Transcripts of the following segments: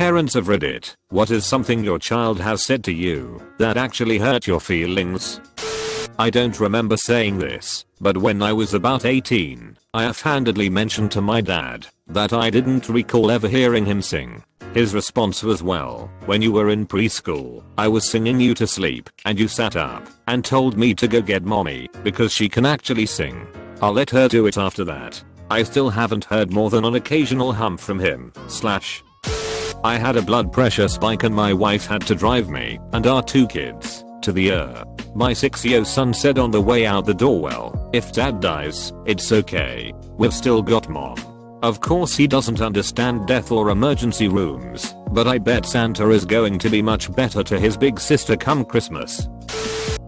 Parents of Reddit, what is something your child has said to you that actually hurt your feelings? I don't remember saying this, but when I was about 18, I offhandedly mentioned to my dad that I didn't recall ever hearing him sing. His response was, well, when you were in preschool, I was singing you to sleep, and you sat up and told me to go get mommy because she can actually sing. I'll let her do it after that. I still haven't heard more than an occasional hum from him. / I had a blood pressure spike and my wife had to drive me and our 2 kids to the ER. My 6-year-old son said on the way out the door, well, if dad dies, it's okay. We've still got mom. Of course he doesn't understand death or emergency rooms, but I bet Santa is going to be much better to his big sister come Christmas.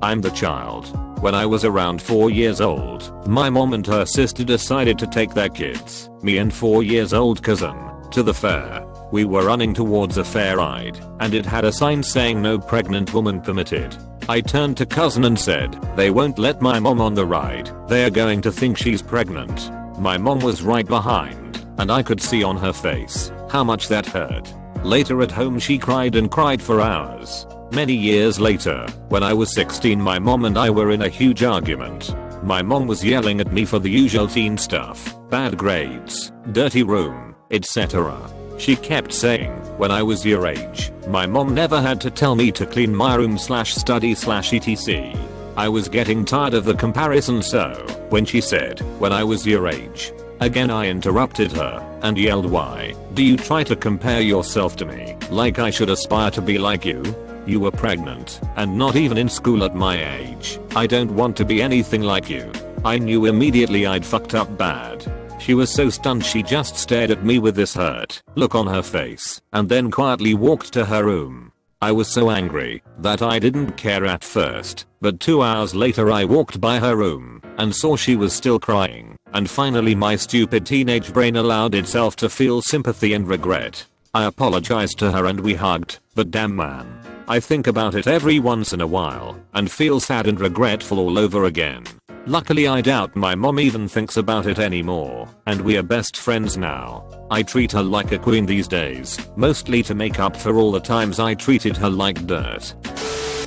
I'm the child. When I was around 4 years old, my mom and her sister decided to take their kids, me and 4-year-old cousin, to the fair. We were running towards a fair ride, and it had a sign saying no pregnant woman permitted. I turned to cousin and said, they won't let my mom on the ride, they're going to think she's pregnant. My mom was right behind, and I could see on her face how much that hurt. Later at home she cried and cried for hours. Many years later, when I was 16, my mom and I were in a huge argument. My mom was yelling at me for the usual teen stuff, bad grades, dirty room, etc. She kept saying, when I was your age, my mom never had to tell me to clean my room /study /etc. I was getting tired of the comparison, so when she said, when I was your age, again I interrupted her and yelled, why do you try to compare yourself to me like I should aspire to be like you? You were pregnant and not even in school at my age. I don't want to be anything like you. I knew immediately I'd fucked up bad. She was so stunned she just stared at me with this hurt look on her face and then quietly walked to her room. I was so angry that I didn't care at first, but 2 hours later I walked by her room and saw she was still crying, and finally my stupid teenage brain allowed itself to feel sympathy and regret. I apologized to her and we hugged, but damn man, I think about it every once in a while and feel sad and regretful all over again. Luckily I doubt my mom even thinks about it anymore, and we are best friends now. I treat her like a queen these days, mostly to make up for all the times I treated her like dirt.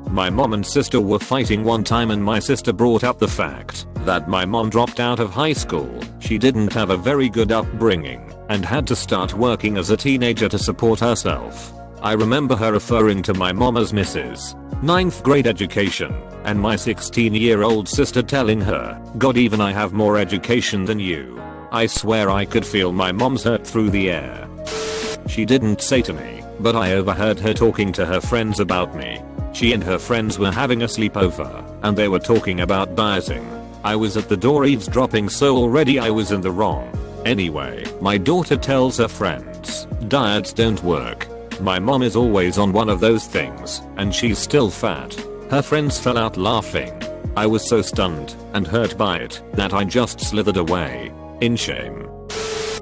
My mom and sister were fighting one time and my sister brought up the fact that my mom dropped out of high school. She didn't have a very good upbringing and had to start working as a teenager to support herself. I remember her referring to my mom as Mrs. 9th grade education, and my 16-year-old sister telling her, God, even I have more education than you. I swear I could feel my mom's hurt through the air. She didn't say to me, but I overheard her talking to her friends about me. She and her friends were having a sleepover, and they were talking about dieting. I was at the door eavesdropping, so already I was in the wrong. Anyway, my daughter tells her friends, diets don't work. My mom is always on one of those things, and she's still fat. Her friends fell out laughing. I was so stunned and hurt by it that I just slithered away in shame.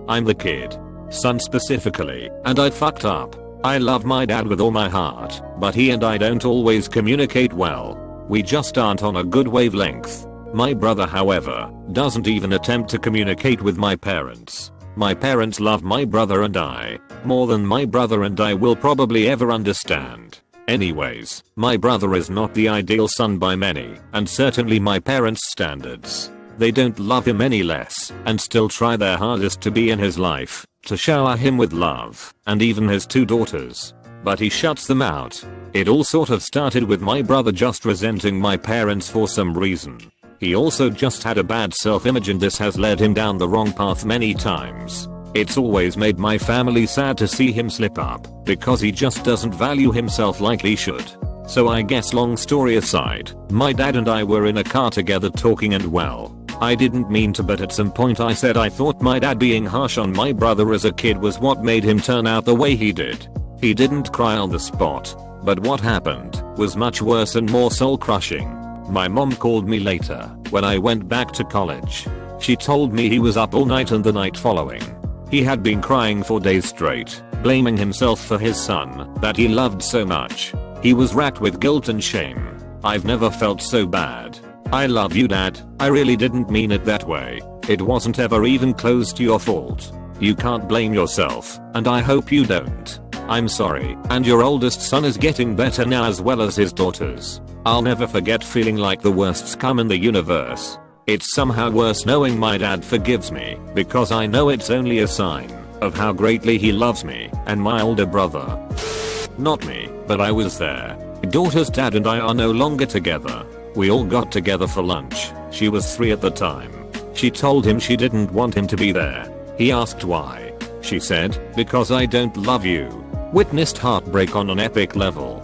I'm the kid, son specifically, and I fucked up. I love my dad with all my heart, but he and I don't always communicate well. We just aren't on a good wavelength. My brother, however, doesn't even attempt to communicate with my parents. My parents love my brother and I more than my brother and I will probably ever understand. Anyways, my brother is not the ideal son by many, and certainly my parents' standards. They don't love him any less and still try their hardest to be in his life, to shower him with love, and even his 2 daughters. But he shuts them out. It all sort of started with my brother just resenting my parents for some reason. He also just had a bad self-image and this has led him down the wrong path many times. It's always made my family sad to see him slip up, because he just doesn't value himself like he should. So I guess, long story aside, my dad and I were in a car together talking, and well, I didn't mean to, but at some point I said I thought my dad being harsh on my brother as a kid was what made him turn out the way he did. He didn't cry on the spot, but what happened was much worse and more soul-crushing. My mom called me later when I went back to college. She told me he was up all night and the night following he had been crying for days straight, blaming himself for his son that he loved so much. He was racked with guilt and shame. I've never felt so bad. I love you, Dad. I really didn't mean it that way. It wasn't ever even close to your fault. You can't blame yourself, and I hope you don't. I'm sorry, and your oldest son is getting better now as well as his daughters. I'll never forget feeling like the worst scum in the universe. It's somehow worse knowing my dad forgives me, because I know it's only a sign of how greatly he loves me and my older brother. Not me, but I was there. My daughter's dad and I are no longer together. We all got together for lunch. She was 3 at the time. She told him she didn't want him to be there. He asked why. She said, "Because I don't love you." Witnessed heartbreak on an epic level.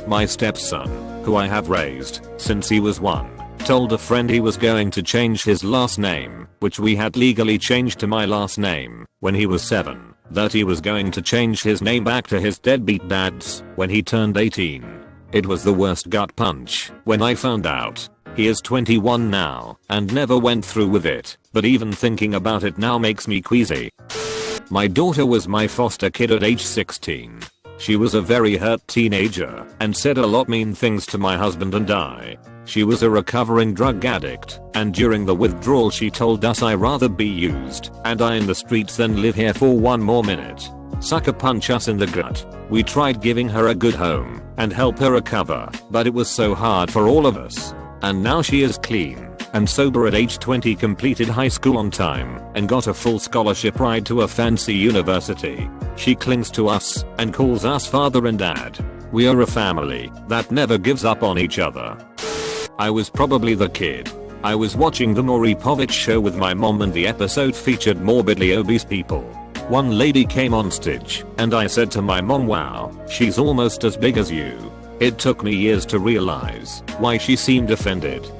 My stepson, who I have raised since he was 1, told a friend he was going to change his last name, which we had legally changed to my last name, when he was 7, that he was going to change his name back to his deadbeat dad's when he turned 18. It was the worst gut punch when I found out. He is 21 now and never went through with it, but even thinking about it now makes me queasy. My daughter was my foster kid at age 16. She was a very hurt teenager and said a lot mean things to my husband and I. She was a recovering drug addict, and during the withdrawal she told us I'd rather be used and die in the streets than live here for one more minute. Sucker punch us in the gut. We tried giving her a good home and help her recover, but it was so hard for all of us. And now she is clean and sober at age 20, completed high school on time, and got a full scholarship ride to a fancy university. She clings to us and calls us father and dad. We are a family that never gives up on each other. I was probably the kid. I was watching the Maury Povich show with my mom and the episode featured morbidly obese people. One lady came on stage and I said to my mom, "Wow, she's almost as big as you." It took me years to realize why she seemed offended.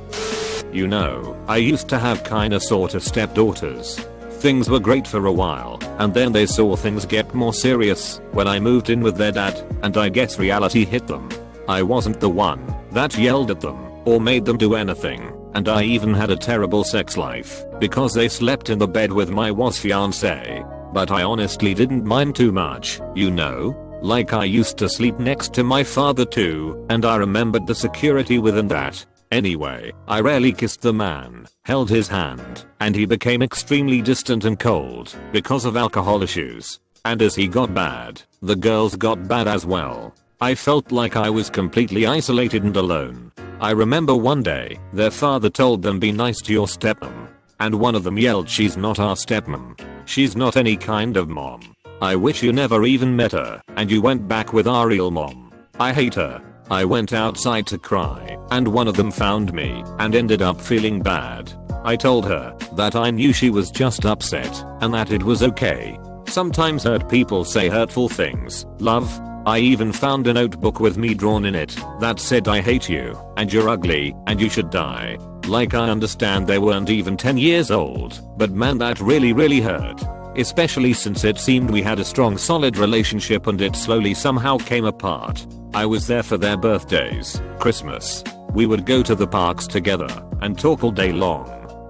You know, I used to have kinda sorta stepdaughters. Things were great for a while, and then they saw things get more serious when I moved in with their dad, and I guess reality hit them. I wasn't the one that yelled at them or made them do anything, and I even had a terrible sex life because they slept in the bed with my fiance. But I honestly didn't mind too much, you know? Like I used to sleep next to my father too, and I remembered the security within that. Anyway, I rarely kissed the man, held his hand, and he became extremely distant and cold because of alcohol issues. And as he got bad, the girls got bad as well. I felt like I was completely isolated and alone. I remember one day, their father told them, "Be nice to your stepmom." And one of them yelled, "She's not our stepmom. She's not any kind of mom. I wish you never even met her and you went back with our real mom. I hate her." I went outside to cry, and one of them found me and ended up feeling bad. I told her that I knew she was just upset and that it was okay. Sometimes hurt people say hurtful things, love. I even found a notebook with me drawn in it that said, "I hate you, and you're ugly, and you should die." Like, I understand they weren't even 10 years old, but man, that really hurt. Especially since it seemed we had a strong solid relationship and it slowly somehow came apart. I was there for their birthdays, Christmas. We would go to the parks together and talk all day long.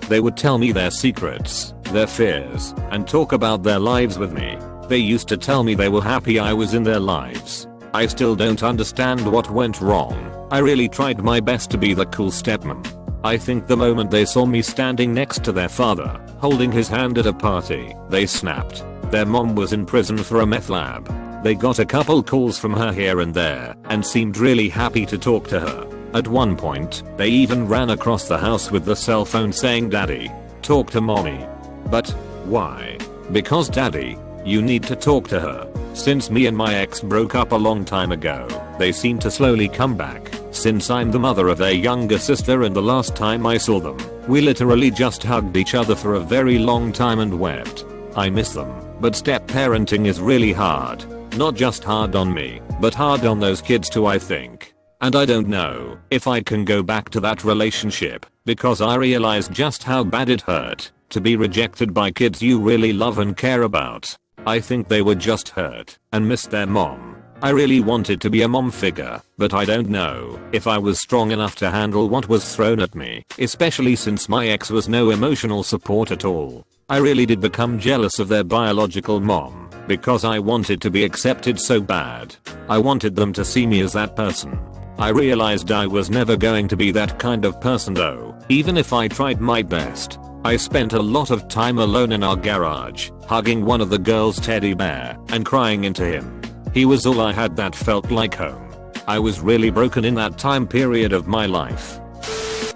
They would tell me their secrets, their fears, and talk about their lives with me. They used to tell me they were happy I was in their lives. I still don't understand what went wrong. I really tried my best to be the cool stepmom. I think the moment they saw me standing next to their father, holding his hand at a party, they snapped. Their mom was in prison for a meth lab. They got a couple calls from her here and there and seemed really happy to talk to her. At one point, they even ran across the house with the cell phone saying, "Daddy, talk to mommy." But why? Because daddy, you need to talk to her. Since me and my ex broke up a long time ago, they seem to slowly come back. Since I'm the mother of their younger sister, and the last time I saw them, we literally just hugged each other for a very long time and wept. I miss them, but step parenting is really hard. Not just hard on me, but hard on those kids too, I think. And I don't know if I can go back to that relationship, because I realized just how bad it hurt to be rejected by kids you really love and care about. I think they were just hurt and missed their mom. I really wanted to be a mom figure, but I don't know if I was strong enough to handle what was thrown at me, especially since my ex was no emotional support at all. I really did become jealous of their biological mom, because I wanted to be accepted so bad. I wanted them to see me as that person. I realized I was never going to be that kind of person though, even if I tried my best. I spent a lot of time alone in our garage, hugging one of the girls' teddy bear and crying into him. He was all I had that felt like home. I was really broken in that time period of my life.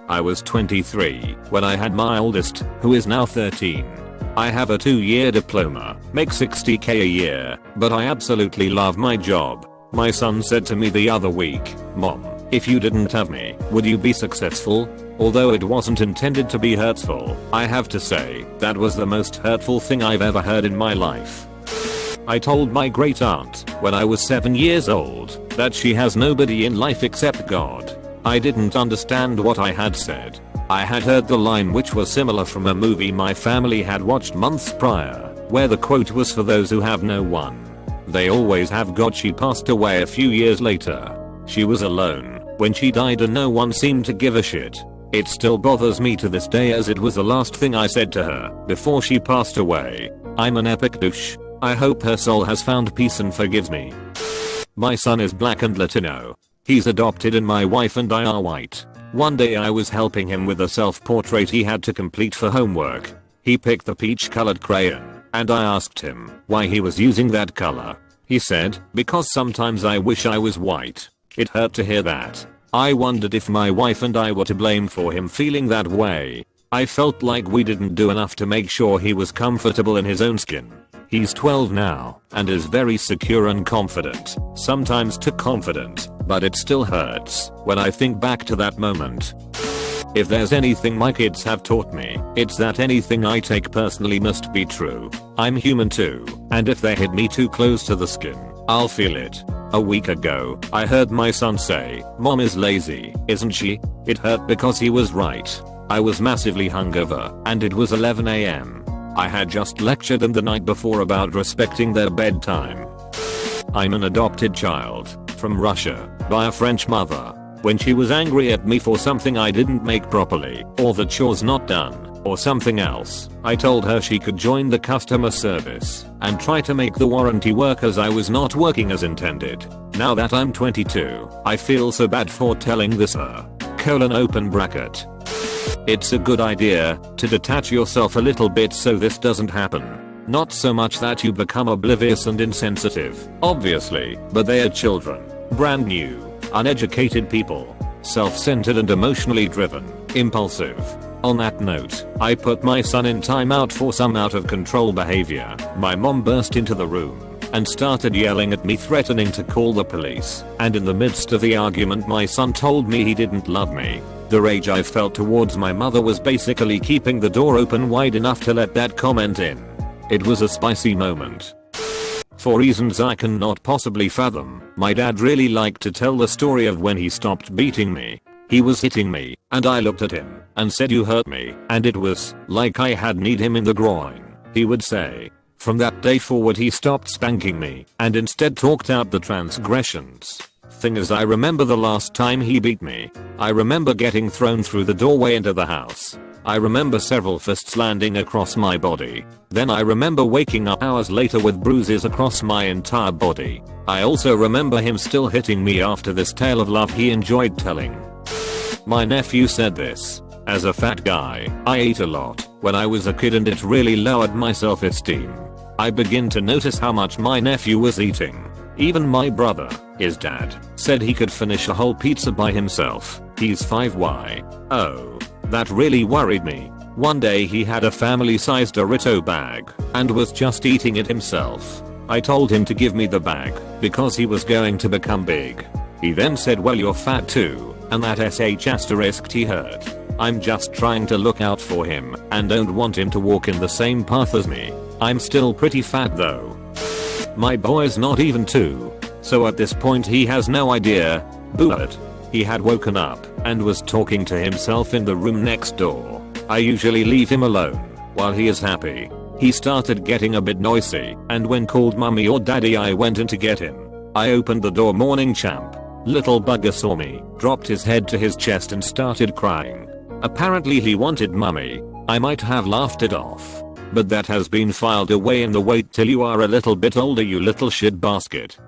I was 23 when I had my oldest, who is now 13. I have a 2-year diploma, make 60k a year, but I absolutely love my job. My son said to me the other week, "Mom, if you didn't have me, would you be successful?" Although it wasn't intended to be hurtful, I have to say, that was the most hurtful thing I've ever heard in my life. I told my great aunt, when I was 7 years old, that she has nobody in life except God. I didn't understand what I had said. I had heard the line, which was similar from a movie my family had watched months prior, where the quote was, "For those who have no one, they always have God." She passed away a few years later. She was alone when she died and no one seemed to give a shit. It still bothers me to this day, as it was the last thing I said to her before she passed away. I'm an epic douche. I hope her soul has found peace and forgives me. My son is black and Latino. He's adopted and my wife and I are white. One day I was helping him with a self-portrait he had to complete for homework. He picked the peach-colored crayon, and I asked him why he was using that color. He said, "Because sometimes I wish I was white." It hurt to hear that. I wondered if my wife and I were to blame for him feeling that way. I felt like we didn't do enough to make sure he was comfortable in his own skin. He's 12 now and is very secure and confident, sometimes too confident, but it still hurts when I think back to that moment. If there's anything my kids have taught me, it's that anything I take personally must be true. I'm human too, and if they hit me too close to the skin, I'll feel it. A week ago, I heard my son say, "Mom is lazy, isn't she?" It hurt because he was right. I was massively hungover, and it was 11 AM. I had just lectured them the night before about respecting their bedtime. I'm an adopted child from Russia by a French mother. When she was angry at me for something I didn't make properly, or the chores not done, or something else, I told her she could join the customer service and try to make the warranty work, as I was not working as intended. Now that I'm 22, I feel so bad for telling this her. Open bracket. It's a good idea to detach yourself a little bit so this doesn't happen. Not so much that you become oblivious and insensitive, obviously, but they are children, brand new, uneducated people, self-centered and emotionally driven, impulsive. On that note, I put my son in timeout for some out of control behavior. My mom burst into the room and started yelling at me, threatening to call the police, and in the midst of the argument my son told me he didn't love me. The rage I felt towards my mother was basically keeping the door open wide enough to let that comment in. It was a spicy moment. For reasons I cannot possibly fathom, my dad really liked to tell the story of when he stopped beating me. He was hitting me, and I looked at him and said, "You hurt me," and it was like I had kneed him in the groin, he would say. From that day forward he stopped spanking me and instead talked out the transgressions. Thing is, I remember the last time he beat me. I remember getting thrown through the doorway into the house. I remember several fists landing across my body. Then I remember waking up hours later with bruises across my entire body. I also remember him still hitting me after this tale of love he enjoyed telling. My nephew said this: "As a fat guy, I ate a lot when I was a kid and it really lowered my self-esteem. I begin to notice how much my nephew was eating. Even my brother, his dad, said he could finish a whole pizza by himself. He's 5Y. Oh, that really worried me. One day he had a family-sized Dorito bag and was just eating it himself. I told him to give me the bag because he was going to become big. He then said, "Well, you're fat too," and that ** he heard. I'm just trying to look out for him and don't want him to walk in the same path as me. I'm still pretty fat though. My boy's not even 2, so at this point he has no idea. But he had woken up and was talking to himself in the room next door. I usually leave him alone while he is happy. He started getting a bit noisy, and when called mommy or daddy I went in to get him. I opened the door, morning champ. Little bugger saw me, dropped his head to his chest and started crying. Apparently he wanted mummy. I might have laughed it off, but that has been filed away in the wait till you are a little bit older, you little shit basket.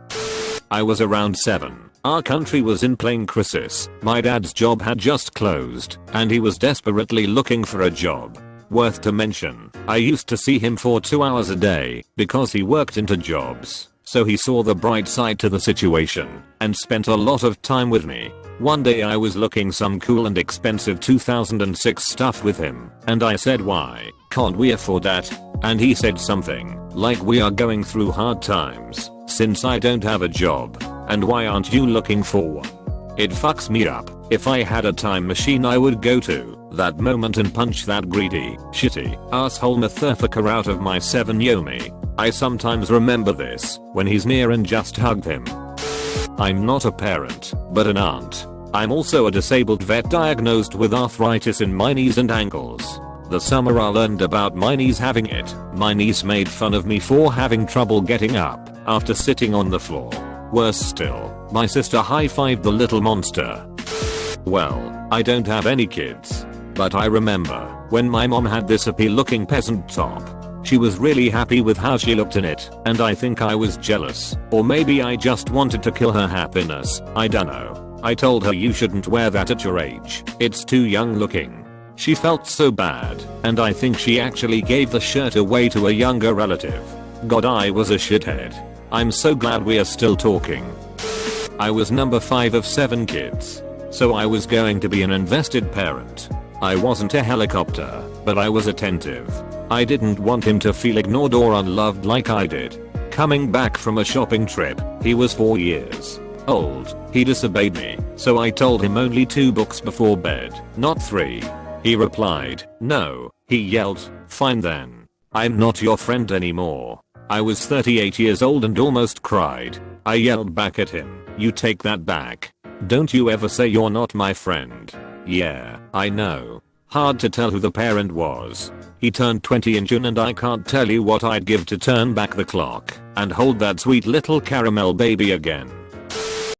I was around 7. Our country was in plane crisis. My dad's job had just closed, and he was desperately looking for a job. Worth to mention, I used to see him for 2 hours a day because he worked into jobs. so he saw the bright side to the situation and spent a lot of time with me. One day I was looking some cool and expensive 2006 stuff with him, and I said, why can't we afford that? And he said something like, we are going through hard times since I don't have a job, and why aren't you looking for one? It fucks me up. If I had a time machine I would go to that moment and punch that greedy, shitty, asshole motherfucker out of my 7 yomi. I sometimes remember this when he's near and just hug him. I'm not a parent, but an aunt. I'm also a disabled vet diagnosed with arthritis in my knees and ankles. The summer I learned about my niece having it, my niece made fun of me for having trouble getting up after sitting on the floor. Worse still, my sister high-fived the little monster. Well, I don't have any kids, but I remember when my mom had this hippie-looking peasant top. She was really happy with how she looked in it, and I think I was jealous, or maybe I just wanted to kill her happiness, I dunno. I told her, you shouldn't wear that at your age, it's too young looking. She felt so bad, and I think she actually gave the shirt away to a younger relative. God, I was a shithead. I'm so glad we are still talking. I was number 5 of 7 kids, so I was going to be an invested parent. I wasn't a helicopter, but I was attentive. I didn't want him to feel ignored or unloved like I did. Coming back from a shopping trip, he was 4 years old. He disobeyed me, so I told him only 2 books before bed, not 3. He replied, no. He yelled, fine then. I'm not your friend anymore. I was 38 years old and almost cried. I yelled back at him, you take that back. Don't you ever say you're not my friend. Yeah, I know. Hard to tell who the parent was. He turned 20 in June and I can't tell you what I'd give to turn back the clock and hold that sweet little caramel baby again.